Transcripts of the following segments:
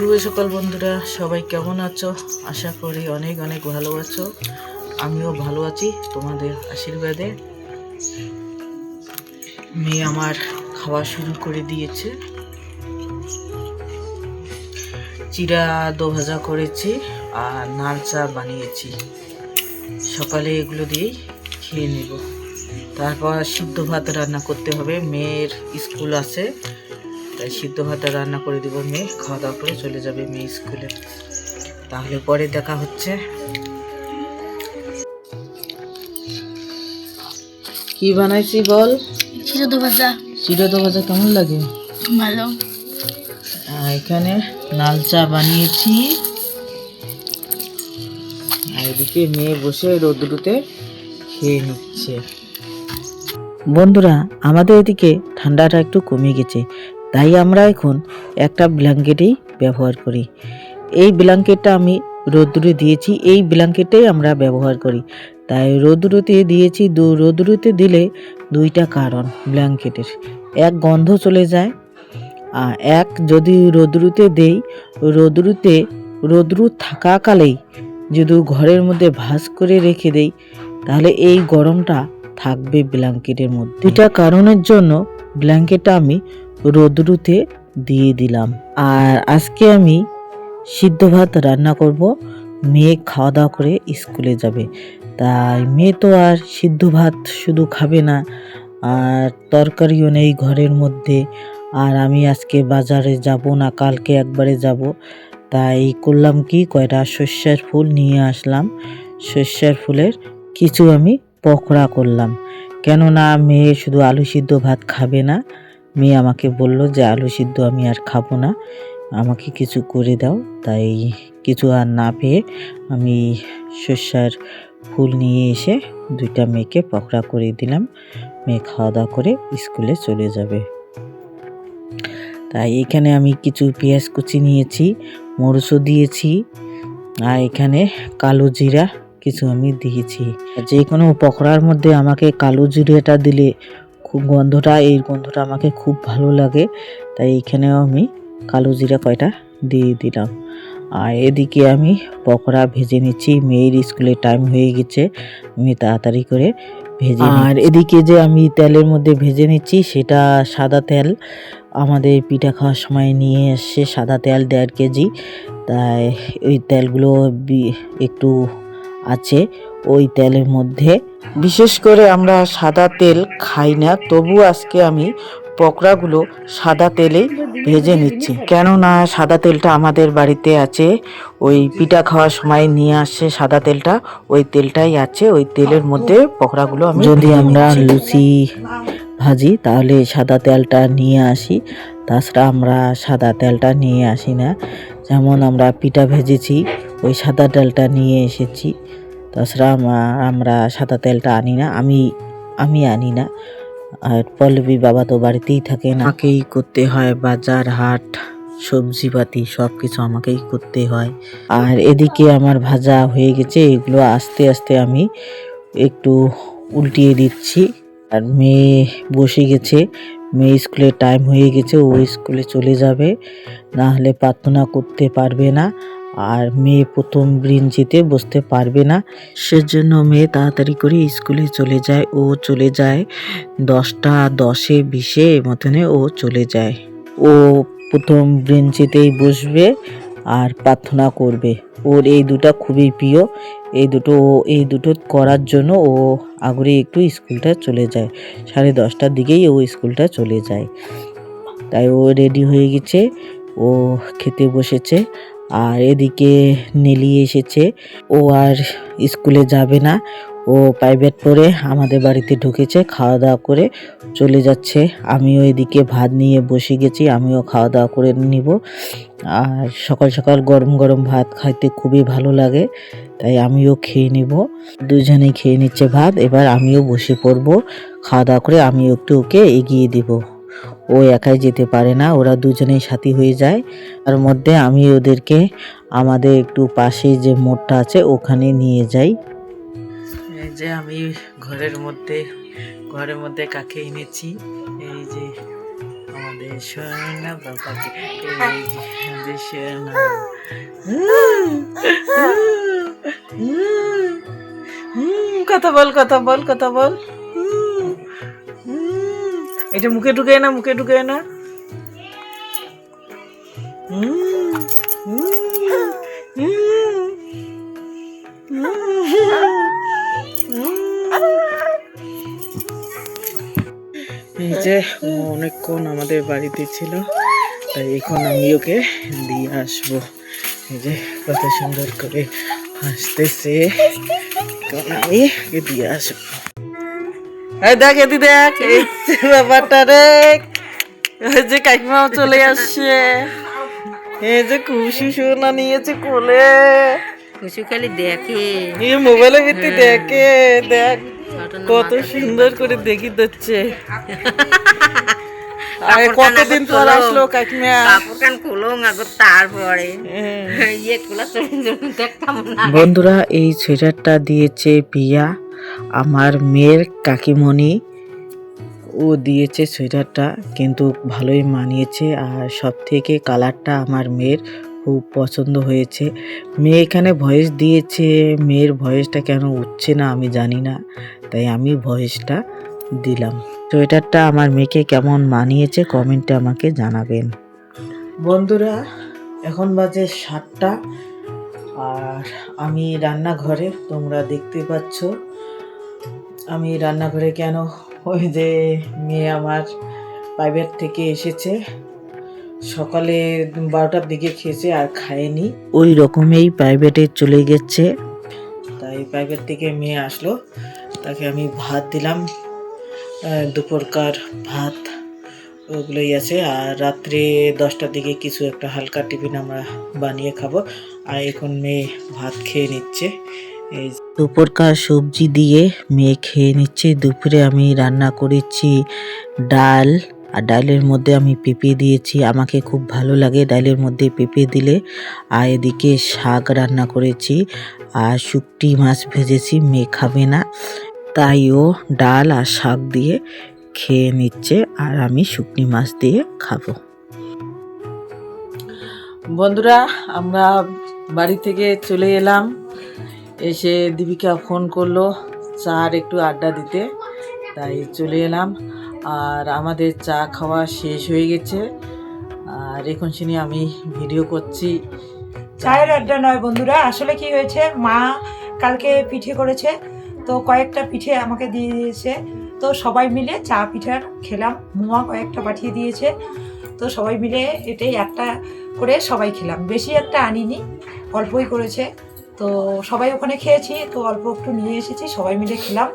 শুভ সকাল বন্ধুরা, সবাই কেমন আছো? আশা করি অনেক অনেক ভালো আছো। আমিও ভালো আছি তোমাদের আশীর্বাদে। মেয়ে আমার খাওয়া শুরু করে দিয়েছে। চিড়া দো ভাজা করেছি আর নাল চা বানিয়েছি। সকালে এগুলো দিয়েই খেয়ে নেব। তারপর সিদ্ধ ভাত রান্না করতে হবে, মেয়ের স্কুল আছে, তাই সিদ্ধ ভাত রান্না করে দেবো। মেয়ে খাওয়া দাওয়া করে চলে যাবে মেয়ে স্কুলে। তাহলে পরে দেখা হচ্ছে। কি বানাইছি বল? চিড়া ভাজা। চিড়া ভাজা কেমন লাগে? ভালো। এখানে লাল চা বানিয়েছি, আর এদিকে মেয়ে বসে রোদ্দুরুতে খেয়ে নিচ্ছে। বন্ধুরা, আমাদের এদিকে ঠান্ডাটা একটু কমে গেছে, তাই আমরা এখন একটা ব্ল্যাঙ্কেটই ব্যবহার করি। এই ব্ল্যাঙ্কেটটা আমি রোদ্দুরে দিয়েছি, এই ব্ল্যাঙ্কেটটাই আমরা ব্যবহার করি। তাই রোদ্দুরুতে দিয়েছি। রোদ্দুরুতে দিলে দুইটা কারণ ব্ল্যাঙ্কেটের: এক, গন্ধ চলে যায়, আর এক, যদি রোদ্দুরুতে দেই, রোদ্দুরু থাকাকালেই যদি ঘরের মধ্যে ভাঁজ করে রেখে দেই, তাহলে এই গরমটা থাকবে ব্ল্যাঙ্কেটের মধ্যে। দুইটা কারণের জন্য ব্ল্যাঙ্কেটটা আমি রোদ্দুরুতে দিয়ে দিলাম। আর আজকে আমি সিদ্ধ ভাত রান্না করব। মেয়ে খাওয়া দাওয়া করে স্কুলে যাবে, তাই মেয়ে তো আর সিদ্ধ ভাত শুধু খাবে না, আর তরকারিও নেই ঘরের মধ্যে। আর আমি আজকে বাজারে যাব না, কালকে একবারে যাব। তাই করলাম কি, কয়টা সর্ষের ফুল নিয়ে আসলাম। সর্ষের ফুলের কিছু আমি পকোড়া করলাম, কেননা মেয়ে শুধু আলু সিদ্ধ ভাত খাবে না। মেয়ে আমাকে বলল যে আলু সিদ্ধ আমি আর খাবো না, আমাকে কিছু করে দাও। তাই কিছু আর না পেয়ে আমি সর্ষের ফুল নিয়ে এসে দুইটা মেয়েকে পকোড়া করে দিলাম। মেয়ে খাওয়া দাওয়া করে স্কুলে চলে যাবে। তাই এখানে আমি কিছু পেঁয়াজ কুচি নিয়েছি, মরিচও দিয়েছি, আর এখানে কালো জিরা কিছু আমি দিয়েছি। যে কোনো পকোড়ার মধ্যে আমাকে কালো জিরাটা দিলে খুব এই গন্ধটা আমাকে খুব ভালো লাগে। তাই এখানেও আমি কালো জিরা কয়টা দিয়ে দিলাম। আর এদিকে আমি পকোড়া ভেজে নিচ্ছি। মেয়ের স্কুলে টাইম হয়ে গেছে, আমি তাড়াতাড়ি করে ভেজে। আর এদিকে যে আমি তেলের মধ্যে ভেজে নিচ্ছি, সেটা সাদা তেল। আমাদের পিঠা খাওয়ার সময় নিয়ে এসছে সাদা তেল 1.5 কেজি। তাই ওই তেলগুলো একটু আছে ওই তেলের মধ্যে। বিশেষ করে আমরা সাদা তেল খাই না, তবু আজকে আমি পকোড়াগুলো সাদা তেলেই ভেজে নিচ্ছি, কেননা সাদা তেলটা আমাদের বাড়িতে আছে। ওই পিঠা খাওয়ার সময় নিয়ে আসছে সাদা তেলটা, ওই তেলটাই আছে। ওই তেলের মধ্যে পকোড়াগুলো আমি যদি আমরা লুচি ভাজি তাহলে সাদা তেলটা নিয়ে আসি, তাছাড়া আমরা সাদা তেলটা নিয়ে আসি না। যেমন আমরা পিঠা ভেজেছি, ওই সাদা তেলটা নিয়ে এসেছি, তাছাড়া আমরা সাদা তেলটা আনি না। আমি আনি না। আর পল্লবী বাবা তো বাড়িতেই থাকে না, আমাকেই করতে হয় বাজার হাট সবজিপাতি সব কিছু আমাকেই করতে হয়। আর এদিকে আমার ভাজা হয়ে গেছে, এগুলো আস্তে আস্তে আমি একটু উল্টিয়ে দিচ্ছি। আর মেয়ে বসে গেছে, মেয়ে স্কুলের টাইম হয়ে গেছে, ও স্কুলে চলে যাবে, না হলে প্রার্থনা করতে পারবে না। আর মেয়ে প্রথম বেঞ্চিতে বসতে পারবে না, সেজন্য মেয়ে তাড়াতাড়ি করে স্কুলে চলে যায়। ও চলে যায় 10টা 10-এ 20-এ মতনে ও চলে যায়। ও প্রথম বেঞ্চিতেই বসবে আর প্রার্থনা করবে। ওর এই দুটো খুবই প্রিয়। এই দুটো করার জন্য ও আগে একটু স্কুলটা চলে যায়, 10:30টার দিকেই ও স্কুলটা চলে যায়। তাই ও রেডি হয়ে গেছে, ও খেতে বসেছে। আর এদিকে নেলি এসেছে, ও আর স্কুলে যাবে না, ও প্রাইভেট পড়ে আমাদের বাড়িতে ঢুকেছে, খাওয়া দাওয়া করে চলে যাচ্ছে। আমিও এদিকে ভাত নিয়ে বসে গেছি, আমিও খাওয়া দাওয়া করে নিব। আর সকাল সকাল গরম গরম ভাত খাইতে খুবই ভালো লাগে, তাই আমিও খেয়ে নিব। দুজনেই খেয়ে নিচ্ছে ভাত, এবার আমিও বসে পড়ব। খাওয়া দাওয়া করে আমিও একটু ওকে এগিয়ে দিব। ও একাই যেতে পারে না, ওরা দুজনেই সাথী হয়ে যায়। তার মধ্যে আমি ওদেরকে আমাদের একটু পাশে যে মোড়টা আছে ওখানে নিয়ে যাই। এই যে আমি ঘরের মধ্যে কাকে এনেছি, এই যে আমাদের সোনা বাবাকে, আমাদের সোনা। কথা বল, কথা বল, কথা বল। এটা মুখে ঢুকে না, মুখে ঢুকে না। এই যে ও অনেকক্ষণ আমাদের বাড়িতে ছিল, তাই এখন আমি ওকে দিয়ে আসবো। এই যে কত সুন্দর করে হাসতেছে, এখন আমি ওকে দিয়ে আসবো। এই দেখ, এদি দেখ, এই ব্যাপারটা রে। এই যে কাকিমাও চলে আসছে, এই যে কুশু সোনা নিয়েছে কোলে। কুসু খালি দেখে এই মোবাইলে ভিত্তি দেখে, দেখ কত সুন্দর করে দেখি দিচ্ছে। আরে কতদিন পর আসলো কাকিমা। কাপড় কান খুলো আগর তারপরে ইয়ে খোলা দেখতাম না। বন্ধুরা, এই সোয়েটারটা দিয়েছে পিয়া, আমার মেয়ের কাকিমণি। ও দিয়েছে সোয়েটারটা, কিন্তু ভালোই মানিয়েছে। আর সব থেকে কালারটা আমার মেয়ের খুব পছন্দ হয়েছে। মেয়ে এখানে ভয়েস দিয়েছে, মেয়ের ভয়েসটা কেন উঠছে না আমি জানি না, তাই আমি ভয়েসটা দিলাম। সোয়েটারটা আমার মেয়েকে কেমন মানিয়েছে কমেন্টে আমাকে জানাবেন। বন্ধুরা, এখন বাজে 7টা, আর আমি রান্নাঘরে, তোমরা দেখতে পাচ্ছ আমি রান্নাঘরে। কেন, ওই যে মেয়ে আমার প্রাইভেট থেকে এসেছে, সকালে 12টার দিকে খেয়েছে আর খায়নি, ওই রকমই প্রাইভেটে চলে গেছে। তাই প্রাইভেট থেকে মেয়ে আসলো, তাকে আমি ভাত দিলাম, দুপুরকার ভাত ওগুলোই আছে। আর রাত্রে 10টার দিকে কিছু একটা হালকা টিফিন আমরা বানিয়ে খাবো। আর এখন মেয়ে ভাত খেয়ে নিচ্ছে। এই দুপুরকার সবজি দিয়ে মেয়ে খেয়ে নিচ্ছে। দুপুরে আমি রান্না করেছি ডাল, আর ডালের মধ্যে আমি পেঁপে দিয়েছি, আমাকে খুব ভালো লাগে ডালের মধ্যে পেঁপে দিলে। আর এদিকে শাক রান্না করেছি, আর শুকটি মাছ ভেজেছি, মেয়ে খাবে না, তাই ও ডাল আর শাক দিয়ে খেয়ে নিচ্ছে, আর আমি শুকনি মাছ দিয়ে খাবো। বন্ধুরা, আমরা বাড়ি থেকে চলে এলাম, এসে দীপিকা ফোন করলো চার একটু আড্ডা দিতে, তাই চলে এলাম। আর আমাদের চা খাওয়া শেষ হয়ে গেছে, আর এখন শুনি আমি ভিডিও করছি। চায়ের আড্ডা নয় বন্ধুরা, আসলে কি হয়েছে, মা কালকে পিঠে করেছে, তো কয়েকটা পিঠে আমাকে দিয়ে দিয়েছে, তো সবাই মিলে চা পিঠা খেলাম। মুয়া কয়েকটা পাঠিয়ে দিয়েছে, তো সবাই মিলে এটাই একটা করে সবাই খেলাম, বেশি একটা আনিনি, অল্পই করেছে। তো সবাই ওখানে খেয়েছি, তো অল্প একটু নিয়ে এসেছি, সবাই মিলে খেলাম।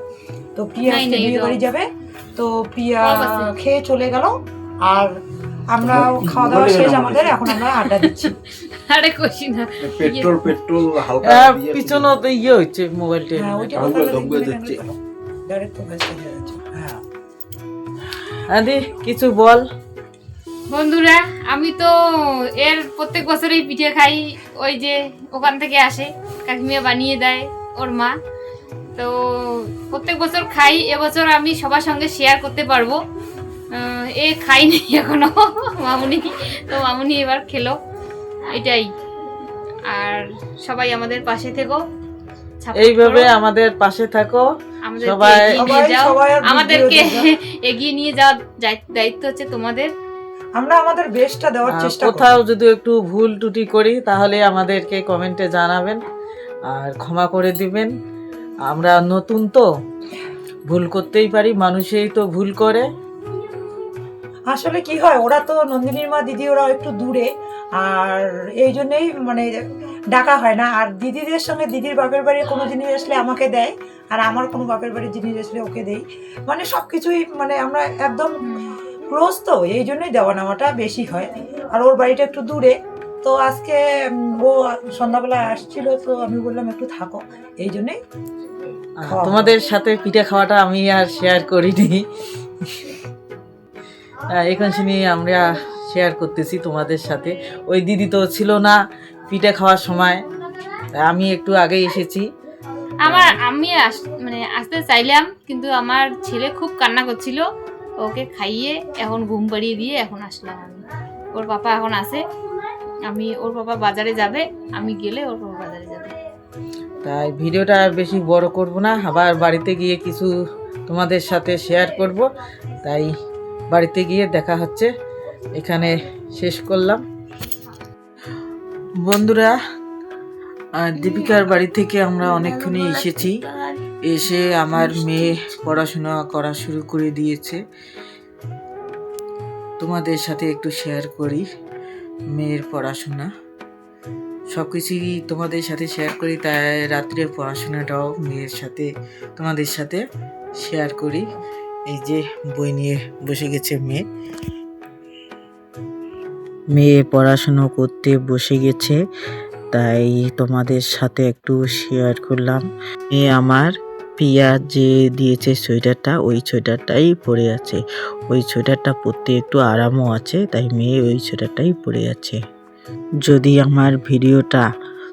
তো প্রিয়া আজকে বিয়ে বাড়ি যাবে, তো প্রিয়া খেয়ে চলে গেল, আর আমরা খাওয়া দাওয়া শেষ আমাদের, এখন আমরা আড্ডা দিচ্ছি। আরে কইছি না পেট্রোল হালকা পিছনে তো ইয়ে হচ্ছে মোবাইলটা। হ্যাঁ, ওইটা ডাইরেক্ট তো ভয়েস হয়ে যাচ্ছে। হ্যাঁ, আদি কিছু বল। বন্ধুরা, আমি তো এর প্রত্যেক বছরই পিঠে খাই, ওই যে ওখান থেকে আসে কাকিমিয়া বানিয়ে দেয় ওর মা, তো প্রত্যেক বছর খাই। এবছর আমি সবার সঙ্গে শেয়ার করতে পারবো, এ খাইনি এখনো মামুনি, তো মামুনি এবার খেলো, এটাই। আর সবাই আমাদের পাশে থেকো, support এইভাবে করো, আমাদের পাশে থাকো, আমাদেরকে সবাই এগিয়ে নিয়ে যাও, সবাই আর আমাদেরকে ভিডিও এগিয়ে নিয়ে যাওয়ার দায়িত্ব হচ্ছে তোমাদের। আমরা আমাদের বেস্টটা দেওয়ার চেষ্টা করব। কোথাও যদি একটু ভুল ত্রুটি করি তাহলে আমাদেরকে কমেন্টে জানাবেন আর ক্ষমা করে দিবেন। আমরা নতুন তো, ভুল করতেই পারি, মানুষই তো ভুল করে। আসলে কি হয়, ওরা তো নন্দিনীর মা দিদি ওরা একটু দূরে, আর এই জন্যই মানে ডাকা হয় না। আর দিদিদের সঙ্গে দিদির বাপের বাড়ির কোনো জিনিস আসলে আমাকে দেয়, আর আমার কোনো বাপের বাড়ির জিনিস আসলে ওকে দেই, মানে সব কিছুই মানে আমরা একদম ক্লোজ, তো এই জন্যই দেওয়া নেওয়াটা বেশি হয়। আর ওর বাড়িটা একটু দূরে, তো আজকে ও সন্ধ্যাবেলা আসছিল, তো আমি বললাম একটু থাকো, এই জন্যই খাওয়া তোমাদের সাথে পিঠে খাওয়াটা আমি আর শেয়ার করিনি, এখন শুনি আমরা শেয়ার করতেছি তোমাদের সাথে। ওই দিদি তো ছিল না পিঠে খাওয়ার সময়, আমি একটু আগে এসেছি। আমি মানে আসতে চাইলাম, কিন্তু আমার ছেলে খুব কান্না করছিল, ওকে খাইয়ে এখন ঘুম পাড়িয়ে দিয়ে এখন আসলাম আমি। ওর পাপা এখন আসে, ওর পাপা বাজারে যাবে, আমি গেলে ওর পাপা বাজারে যাবে। তাই ভিডিওটা আর বেশি বড় করব না, আবার বাড়িতে গিয়ে কিছু তোমাদের সাথে শেয়ার করব। তাই বাড়িতে গিয়ে দেখা হচ্ছে, এখানে শেষ করলাম। বন্ধুরা, দীপিকার বাড়ি থেকে আমরা অনেকক্ষণই এসেছি। এসে আমার মেয়ে পড়াশোনা করা শুরু করে দিয়েছে। তোমাদের সাথে একটু শেয়ার করি মেয়ের পড়াশোনা, সব কিছুই তোমাদের সাথে শেয়ার করি। তাই রাত্রে পড়াশোনাটাও মেয়ের সাথে তোমাদের সাথে শেয়ার করি। এই যে বই নিয়ে বসে গেছে মেয়ে পড়াশুনো করতে বসে গেছে, তাই তোমাদের সাথে একটু শেয়ার করলাম। মেয়ে আমার পিয়া যে দিয়েছে সোয়েটারটা, ওই সোয়েটারটাই পরে আছে। ওই সোয়েটারটা পরতে একটু আরামও আছে, তাই মেয়ে ওই সোয়েটারটাই পরে আছে। যদি আমার ভিডিওটা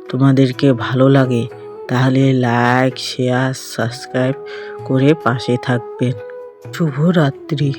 তোমাদেরকে ভালো লাগে তাহলে লাইক, শেয়ার, সাবস্ক্রাইব করে পাশে থাকবেন। শুভরাত্রি।